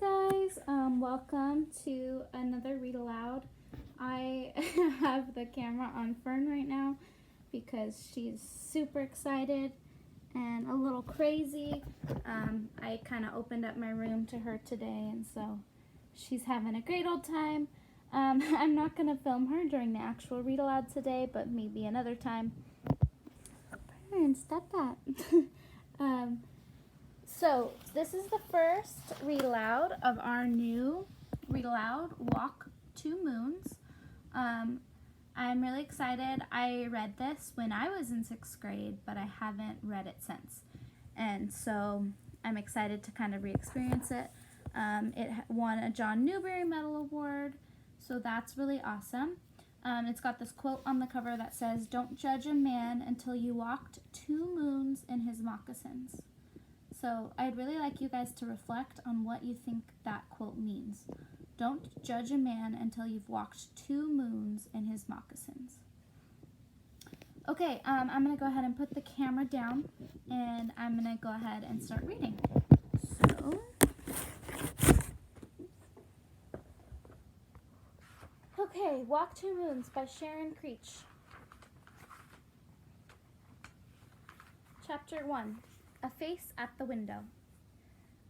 guys, welcome to another read aloud. I have the camera on Fern right now because she's super excited and a little crazy. I kind of opened up my room to her today, and so she's having a great old time. I'm not going to film her during the actual read aloud today, but maybe another time. Fern, stop that. So this is the first read aloud of our new read aloud, Walk Two Moons. I'm really excited. I read this when I was in 6th grade, but I haven't read it since. And so I'm excited to kind of re-experience it. It won a John Newbery Medal Award, so that's really awesome. It's got this quote on the cover that says, "Don't judge a man until you walked 2 moons in his moccasins." So I'd really like you guys to reflect on what you think that quote means. Don't judge a man until you've walked 2 moons in his moccasins. Okay, I'm going to go ahead and put the camera down, and I'm going to go ahead and start reading. Okay, Walk Two Moons by Sharon Creech. Chapter 1. A Face at the Window.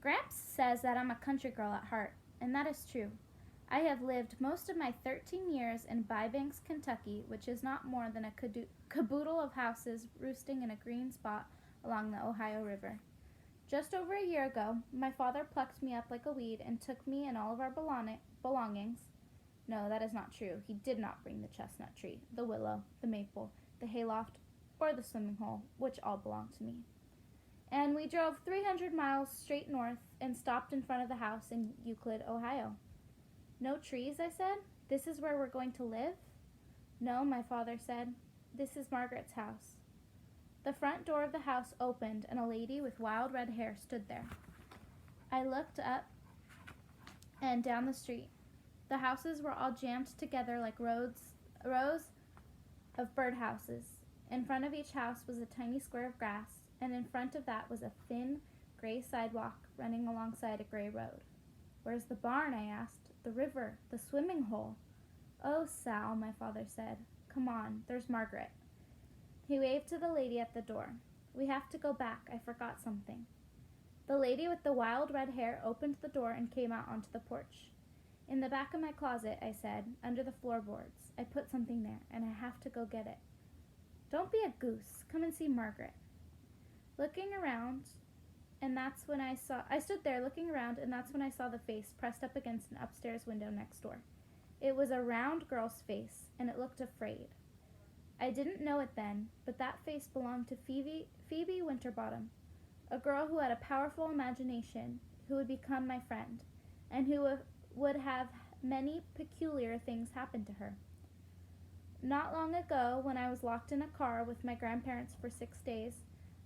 Gramps says that I'm a country girl at heart, and that is true. I have lived most of my 13 years in Bybanks, Kentucky, which is not more than a caboodle of houses roosting in a green spot along the Ohio River. Just over a year ago, my father plucked me up like a weed and took me and all of our belongings. No, that is not true. He did not bring the chestnut tree, the willow, the maple, the hayloft, or the swimming hole, which all belong to me. And we drove 300 miles straight north and stopped in front of the house in Euclid, Ohio. No trees, I said. This is where we're going to live? No, my father said. This is Margaret's house. The front door of the house opened and a lady with wild red hair stood there. I looked up and down the street. The houses were all jammed together like rows of birdhouses. In front of each house was a tiny square of grass, and in front of that was a thin, gray sidewalk running alongside a gray road. Where's the barn? I asked. The river, the swimming hole. Oh, Sal, my father said. Come on, there's Margaret. He waved to the lady at the door. We have to go back. I forgot something. The lady with the wild red hair opened the door and came out onto the porch. In the back of my closet, I said, under the floorboards. I put something there, and I have to go get it. Don't be a goose. Come and see Margaret. Looking around, and that's when I stood there looking around, and that's when I saw the face pressed up against an upstairs window next door. It was a round girl's face, and it looked afraid. I didn't know it then, but that face belonged to Phoebe Winterbottom, a girl who had a powerful imagination, who would become my friend, and who would have many peculiar things happen to her. Not long ago, when I was locked in a car with my grandparents for 6 days,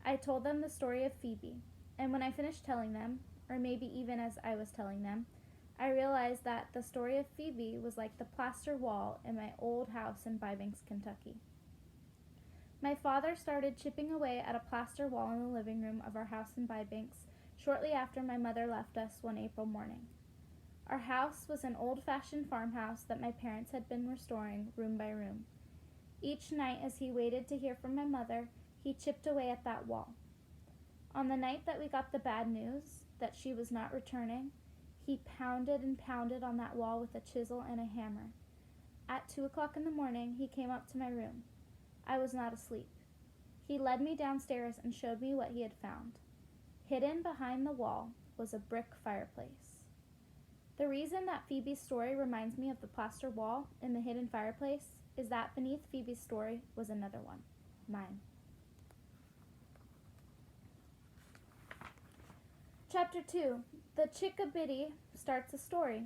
I told them the story of Phoebe, and when I finished telling them, or maybe even as I was telling them, I realized that the story of Phoebe was like the plaster wall in my old house in Bybanks, Kentucky. My father started chipping away at a plaster wall in the living room of our house in Bybanks shortly after my mother left us one April morning. Our house was an old-fashioned farmhouse that my parents had been restoring room by room. Each night as he waited to hear from my mother, he chipped away at that wall. On the night that we got the bad news, that she was not returning, he pounded and pounded on that wall with a chisel and a hammer. At 2 o'clock in the morning, he came up to my room. I was not asleep. He led me downstairs and showed me what he had found. Hidden behind the wall was a brick fireplace. The reason that Phoebe's story reminds me of the plaster wall in the hidden fireplace is that beneath Phoebe's story was another one, mine. Chapter 2. The Chickabiddy starts a story.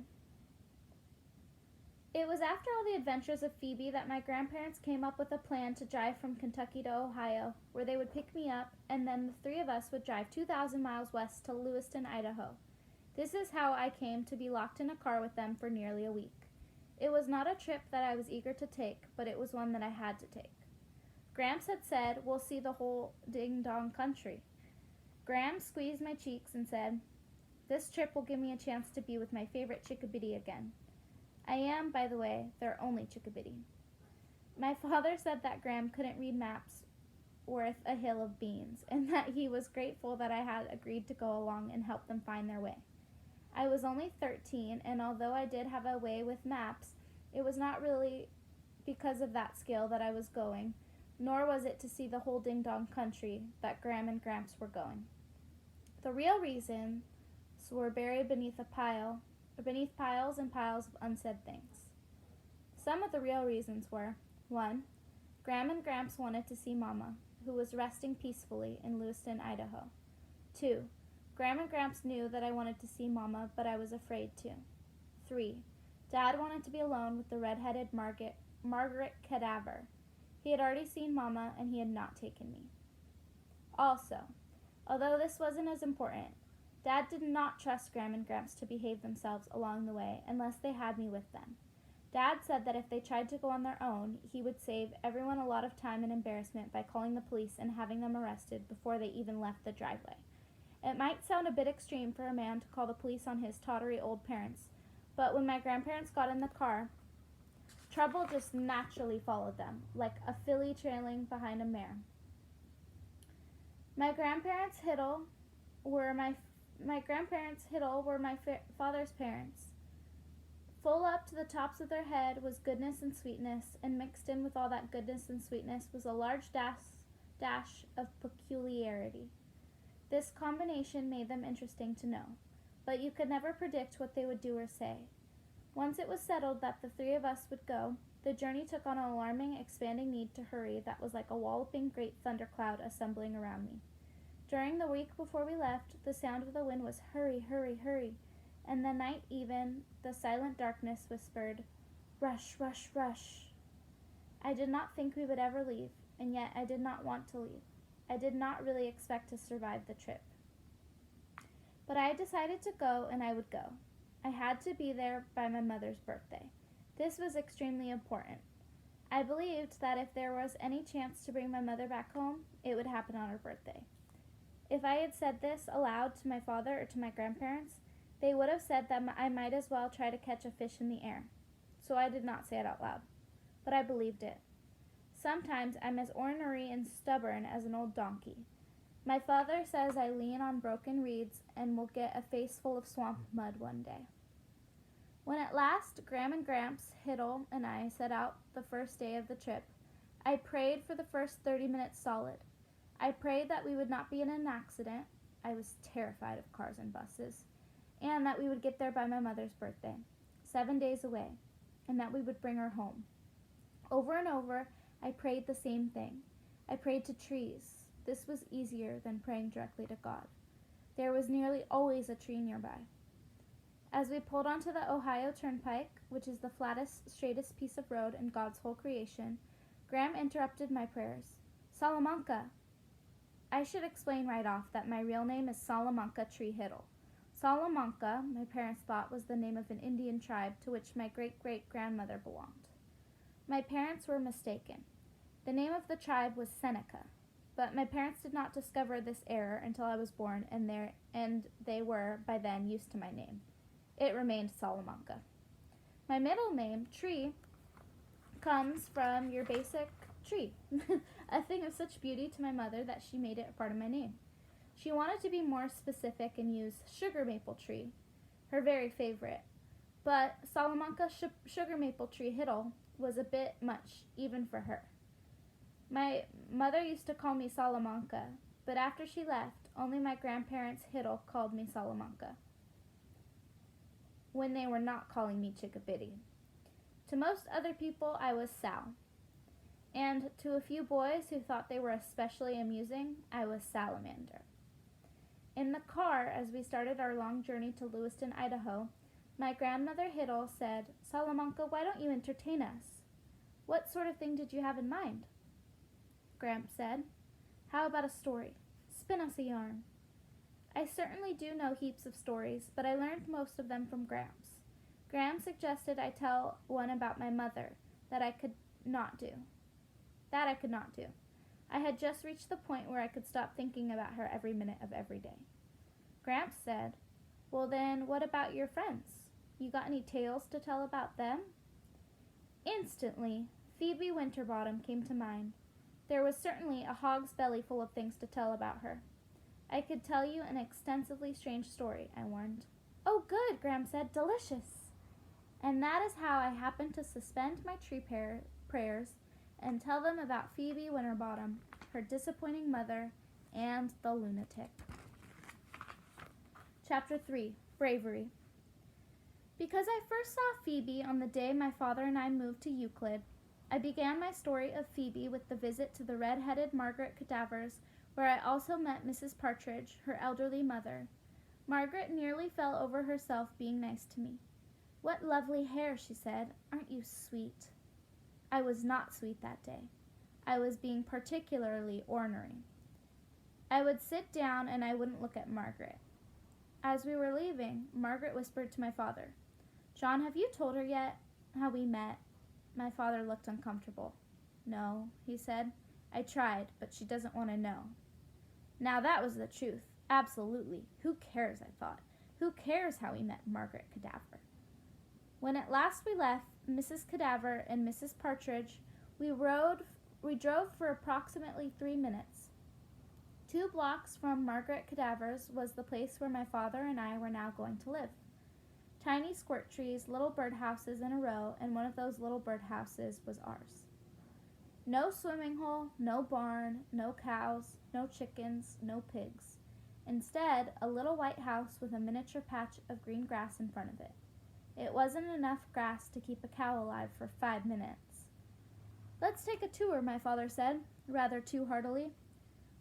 It was after all the adventures of Phoebe that my grandparents came up with a plan to drive from Kentucky to Ohio, where they would pick me up, and then the 3 of us would drive 2,000 miles west to Lewiston, Idaho. This is how I came to be locked in a car with them for nearly a week. It was not a trip that I was eager to take, but it was one that I had to take. Gramps had said, we'll see the whole ding-dong country. Graham squeezed my cheeks and said, This trip will give me a chance to be with my favorite chickabiddy again. I am, by the way, their only chickabiddy. My father said that Graham couldn't read maps worth a hill of beans, and that he was grateful that I had agreed to go along and help them find their way. I was only 13, and although I did have a way with maps, it was not really because of that skill that I was going, nor was it to see the whole ding-dong country that Graham and Gramps were going. The real reasons were buried beneath piles and piles of unsaid things. Some of the real reasons were: 1. Graham and Gramps wanted to see Mama, who was resting peacefully in Lewiston, Idaho. 2. Graham and Gramps knew that I wanted to see Mama, but I was afraid to. 3. Dad wanted to be alone with the red-headed Margaret cadaver. He had already seen Mama, and he had not taken me. Also, although this wasn't as important, Dad did not trust Graham and Gramps to behave themselves along the way unless they had me with them. Dad said that if they tried to go on their own, he would save everyone a lot of time and embarrassment by calling the police and having them arrested before they even left the driveway. It might sound a bit extreme for a man to call the police on his tottery old parents, but when my grandparents got in the car, trouble just naturally followed them, like a filly trailing behind a mare. My grandparents' Hiddle were my father's parents. Full up to the tops of their head was goodness and sweetness, and mixed in with all that goodness and sweetness was a large dash of peculiarity. This combination made them interesting to know, but you could never predict what they would do or say. Once it was settled that the three of us would go, the journey took on an alarming, expanding need to hurry that was like a walloping great thundercloud assembling around me. During the week before we left, the sound of the wind was hurry, hurry, hurry, and the night even, the silent darkness whispered, rush, rush, rush. I did not think we would ever leave, and yet I did not want to leave. I did not really expect to survive the trip. But I had decided to go, and I would go. I had to be there by my mother's birthday. This was extremely important. I believed that if there was any chance to bring my mother back home, it would happen on her birthday. If I had said this aloud to my father or to my grandparents, they would have said that I might as well try to catch a fish in the air. So I did not say it out loud, but I believed it. Sometimes I'm as ornery and stubborn as an old donkey. My father says I lean on broken reeds and will get a face full of swamp mud one day. When at last Graham and Gramps, Hiddle, and I set out the first day of the trip, I prayed for the first 30 minutes solid. I prayed that we would not be in an accident. I was terrified of cars and buses. And that we would get there by my mother's birthday, 7 days away, and that we would bring her home. Over and over, I prayed the same thing. I prayed to trees. This was easier than praying directly to God. There was nearly always a tree nearby. As we pulled onto the Ohio Turnpike, which is the flattest, straightest piece of road in God's whole creation, Graham interrupted my prayers. Salamanca! I should explain right off that my real name is Salamanca Tree Hiddle. Salamanca, my parents thought, was the name of an Indian tribe to which my great-great-grandmother belonged. My parents were mistaken. The name of the tribe was Seneca, but my parents did not discover this error until I was born, and they were, by then, used to my name. It remained Salamanca. My middle name, Tree, comes from your basic tree, a thing of such beauty to my mother that she made it a part of my name. She wanted to be more specific and use sugar maple tree, her very favorite, but Salamanca sugar maple tree Hiddle was a bit much, even for her. My mother used to call me Salamanca, but after she left, only my grandparents Hiddle called me Salamanca, when they were not calling me Chickabiddy. To most other people, I was Sal, and to a few boys who thought they were especially amusing, I was Salamander. In the car, as we started our long journey to Lewiston, Idaho, my grandmother Hiddle said, Salamanca, why don't you entertain us? What sort of thing did you have in mind? Gramps said, how about a story? Spin us a yarn. I certainly do know heaps of stories, but I learned most of them from Gramps. Gramps suggested I tell one about my mother that I could not do. I had just reached the point where I could stop thinking about her every minute of every day. Gramps said, Well then, what about your friends? You got any tales to tell about them? Instantly, Phoebe Winterbottom came to mind. There was certainly a hog's belly full of things to tell about her. I could tell you an extensively strange story, I warned. Oh, good, Graham said. Delicious. And that is how I happened to suspend my tree prayers and tell them about Phoebe Winterbottom, her disappointing mother, and the lunatic. Chapter 3. Bravery. Because I first saw Phoebe on the day my father and I moved to Euclid, I began my story of Phoebe with the visit to the red-headed Margaret Cadavers, where I also met Mrs. Partridge, her elderly mother. Margaret nearly fell over herself being nice to me. What lovely hair, she said. Aren't you sweet? I was not sweet that day. I was being particularly ornery. I would sit down and I wouldn't look at Margaret. As we were leaving, Margaret whispered to my father, John, have you told her yet how we met? My father looked uncomfortable. No, he said. I tried, but she doesn't want to know. Now that was the truth. Absolutely. Who cares, I thought. Who cares how we met Margaret Cadaver? When at last we left Mrs. Cadaver and Mrs. Partridge, we drove for approximately 3 minutes. 2 blocks from Margaret Cadaver's was the place where my father and I were now going to live. Tiny squirt trees, little birdhouses in a row, and one of those little birdhouses was ours. No swimming hole, no barn, no cows, no chickens, no pigs. Instead, a little white house with a miniature patch of green grass in front of it. It wasn't enough grass to keep a cow alive for 5 minutes. Let's take a tour, my father said, rather too heartily.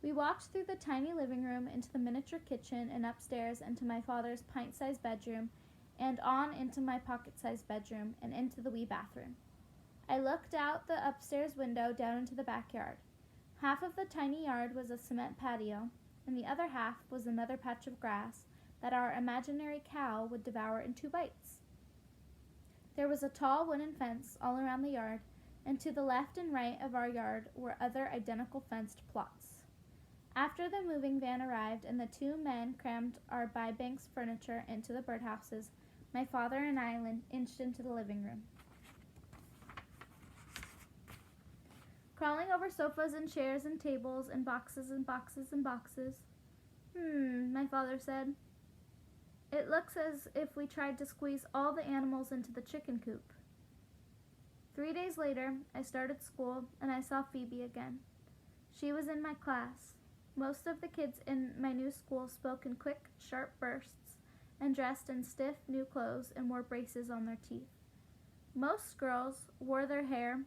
We walked through the tiny living room into the miniature kitchen and upstairs into my father's pint-sized bedroom and on into my pocket-sized bedroom and into the wee bathroom. I looked out the upstairs window down into the backyard. Half of the tiny yard was a cement patio, and the other half was another patch of grass that our imaginary cow would devour in 2 bites. There was a tall wooden fence all around the yard, and to the left and right of our yard were other identical fenced plots. After the moving van arrived and the 2 men crammed our Bybanks furniture into the birdhouses, my father and I inched into the living room. Crawling over sofas and chairs and tables and boxes and boxes and boxes. My father said. It looks as if we tried to squeeze all the animals into the chicken coop. 3 days later, I started school and I saw Phoebe again. She was in my class. Most of the kids in my new school spoke in quick, sharp bursts and dressed in stiff, new clothes and wore braces on their teeth. Most girls wore their hair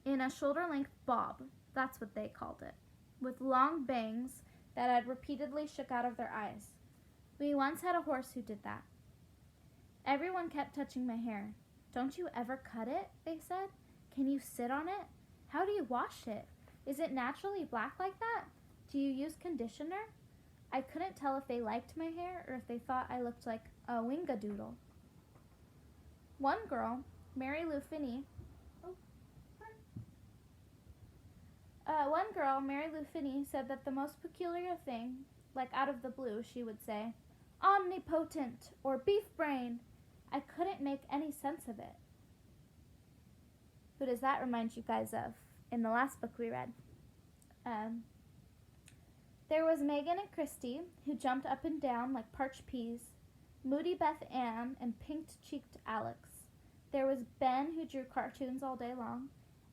in a shoulder-length bob, that's what they called it, with long bangs that had repeatedly shook out of their eyes. We once had a horse who did that. Everyone kept touching my hair. Don't you ever cut it? They said. Can you sit on it? How do you wash it? Is it naturally black like that? Do you use conditioner? I couldn't tell if they liked my hair or if they thought I looked like a wingadoodle. One girl, Mary Lou Finney, said that the most peculiar thing, like out of the blue, she would say, omnipotent, or beef brain. I couldn't make any sense of it. Who does that remind you guys of in the last book we read? There was Megan and Christy, who jumped up and down like parched peas, Moody Beth Ann, and pink-cheeked Alex. There was Ben, who drew cartoons all day long,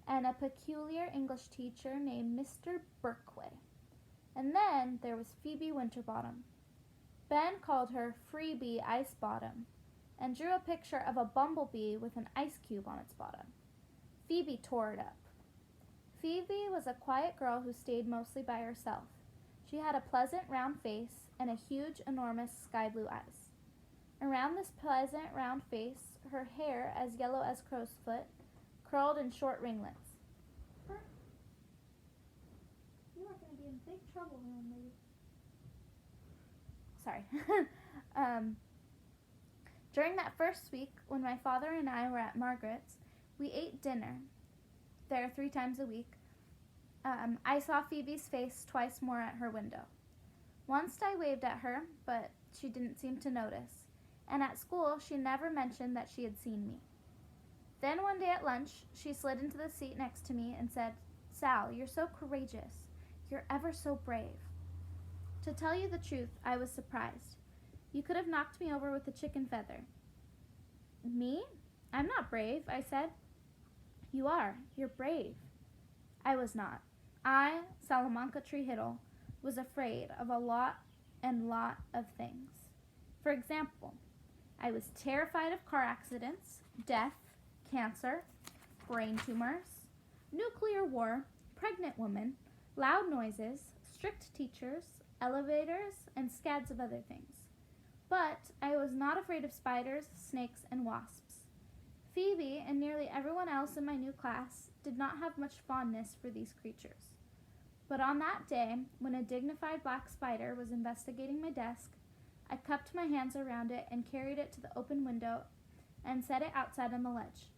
and a peculiar English teacher named Mr. Berkway. And then there was Phoebe Winterbottom. Ben called her Freebie Icebottom, and drew a picture of a bumblebee with an ice cube on its bottom. Phoebe tore it up. Phoebe was a quiet girl who stayed mostly by herself. She had a pleasant round face and a huge, enormous sky blue eyes. Around this pleasant round face, her hair, as yellow as crow's foot, curled in short ringlets. You are going to be in big trouble, young lady. Sorry. During that first week, when my father and I were at Margaret's, we ate dinner there 3 times a week. I saw Phoebe's face twice more at her window. Once I waved at her, but she didn't seem to notice, and at school she never mentioned that she had seen me. Then one day at lunch, she slid into the seat next to me and said, "Sal, you're so courageous. You're ever so brave." To tell you the truth, I was surprised. You could have knocked me over with a chicken feather. "Me? I'm not brave," I said. "You are. You're brave." I was not. I, Salamanca Tree Hiddle, was afraid of a lot of things. For example, I was terrified of car accidents, death, cancer, brain tumors, nuclear war, pregnant women, loud noises, strict teachers, elevators, and scads of other things. But I was not afraid of spiders, snakes, and wasps. Phoebe and nearly everyone else in my new class did not have much fondness for these creatures. But on that day, when a dignified black spider was investigating my desk, I cupped my hands around it and carried it to the open window and set it outside on the ledge.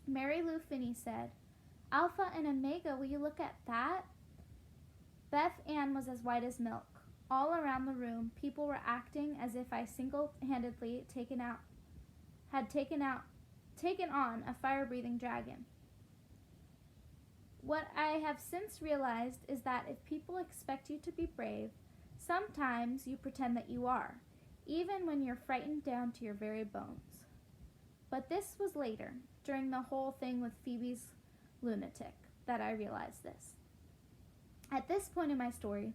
Mary Lou Finney said, "Alpha and Omega, will you look at that?" Beth Ann was as white as milk. All around the room, people were acting as if I single-handedly taken on a fire-breathing dragon. What I have since realized is that if people expect you to be brave, sometimes you pretend that you are, even when you're frightened down to your very bones. But this was later, during the whole thing with Phoebe's lunatic, that I realized this. At this point in my story,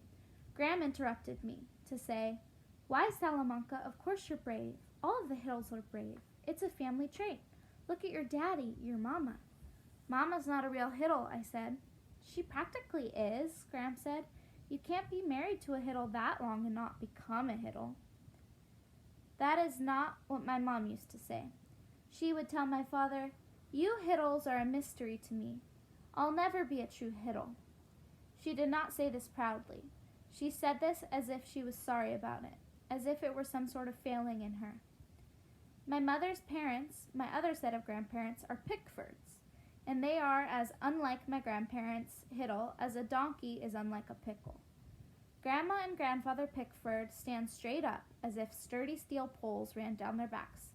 Graham interrupted me to say, "Why, Salamanca, of course you're brave. All of the Hiddles are brave. It's a family trait. Look at your daddy, your mama." "Mama's not a real Hiddle," I said. "She practically is," Graham said. "You can't be married to a Hiddle that long and not become a Hiddle." That is not what my mom used to say. She would tell my father, "You Hiddles are a mystery to me. I'll never be a true Hiddle." She did not say this proudly. She said this as if she was sorry about it, as if it were some sort of failing in her. My mother's parents, my other set of grandparents, are Pickfords, and they are as unlike my grandparents' Hiddle as a donkey is unlike a pickle. Grandma and Grandfather Pickford stand straight up, as if sturdy steel poles ran down their backs.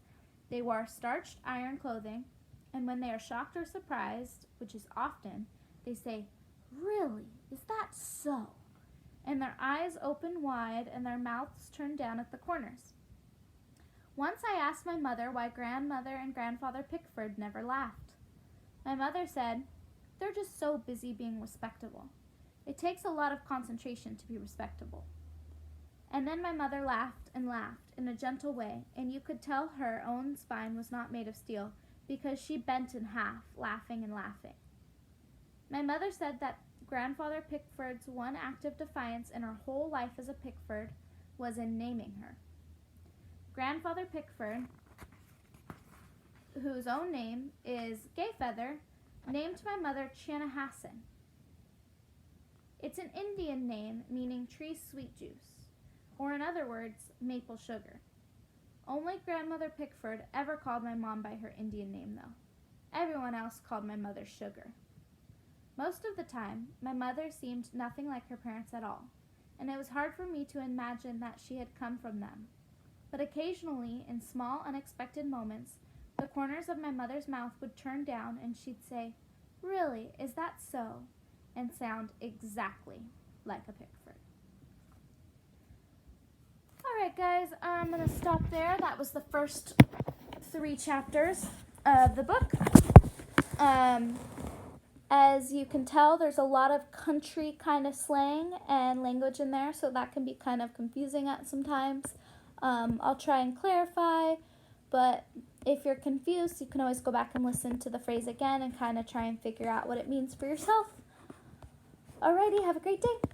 They wore starched iron clothing, and when they are shocked or surprised, which is often, they say, "Really? Is that so?" And their eyes open wide and their mouths turn down at the corners. Once I asked my mother why Grandmother and Grandfather Pickford never laughed. My mother said, "They're just so busy being respectable. It takes a lot of concentration to be respectable." And then my mother laughed and laughed in a gentle way, and you could tell her own spine was not made of steel because she bent in half, laughing and laughing. My mother said that Grandfather Pickford's one act of defiance in her whole life as a Pickford was in naming her. Grandfather Pickford, whose own name is Gayfeather, named my mother Chanahassan. It's an Indian name meaning tree sweet juice, or in other words, maple sugar. Only Grandmother Pickford ever called my mom by her Indian name, though. Everyone else called my mother Sugar. Most of the time, my mother seemed nothing like her parents at all, and it was hard for me to imagine that she had come from them. But occasionally, in small, unexpected moments, the corners of my mother's mouth would turn down and she'd say, "Really, is that so?" and sound exactly like a Pickford. Alright guys, I'm going to stop there. That was the first 3 chapters of the book. As you can tell, there's a lot of country kind of slang and language in there, so that can be kind of confusing at sometimes. I'll try and clarify, but if you're confused, you can always go back and listen to the phrase again and kind of try and figure out what it means for yourself. Alrighty, have a great day.